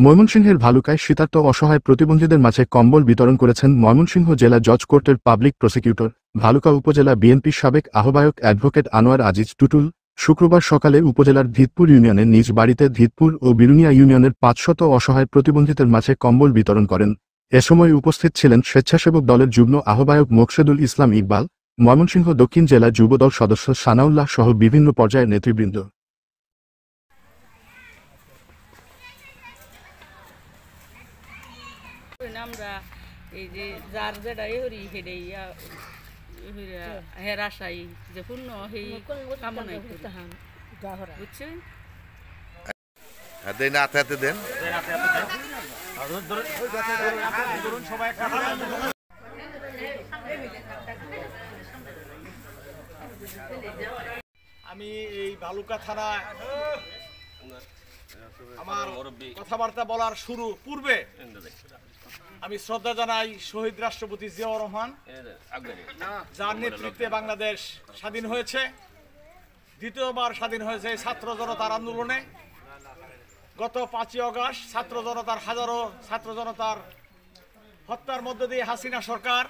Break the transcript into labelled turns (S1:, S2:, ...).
S1: ময়মনসিংহের ভালুকায় শীতার্ত অসহায় প্রতিবন্ধীদের মাঝে কম্বল বিতরণ করেছেন ময়মনসিংহ জেলা জজ কোর্টের পাবলিক প্রসিকিউটর ভালুকা উপজেলা বিএনপির সাবেক আহ্বায়ক অ্যাডভোকেট আনোয়ার আজিজ টুটুল। শুক্রবার সকালে উপজেলার ধিতপুর ইউনিয়নের নিজ বাড়িতে ধিতপুর ও বিরুনিয়া ইউনিয়নের 500 অসহায় প্রতিবন্ধীদের মাঝে কম্বল বিতরণ করেন। এ সময় উপস্থিত ছিলেন স্বেচ্ছাসেবক দলের যুগ্ম আহ্বায়ক মোকসেদুল ইসলাম ইকবাল, ময়মনসিংহ দক্ষিণ জেলা যুবদল সদস্য সানাউল্লাহ সহ বিভিন্ন পর্যায়ের নেতৃবৃন্দ।
S2: আমরা এই যে যার যেটা হরি হেডেই হের আশাই যে পূর্ণ সেই কামনাই বুঝছেন।
S3: দেন হাতে হাতে দেন।
S4: আমি এই ভালুকা থানা আমার কথাবার্তা বলার শুরু পূর্বে আমি শ্রদ্ধা জানাই শহীদ রাষ্ট্রপতি জিয়াউর রহমান, যার নেতৃত্বে বাংলাদেশ স্বাধীন হয়েছে, দ্বিতীয়বার স্বাধীন হয়েছে ছাত্র জনতার আন্দোলনে। গত 5ই আগস্ট ছাত্র জনতার হাজারো ছাত্র জনতার হত্যার মধ্য দিয়ে হাসিনা সরকার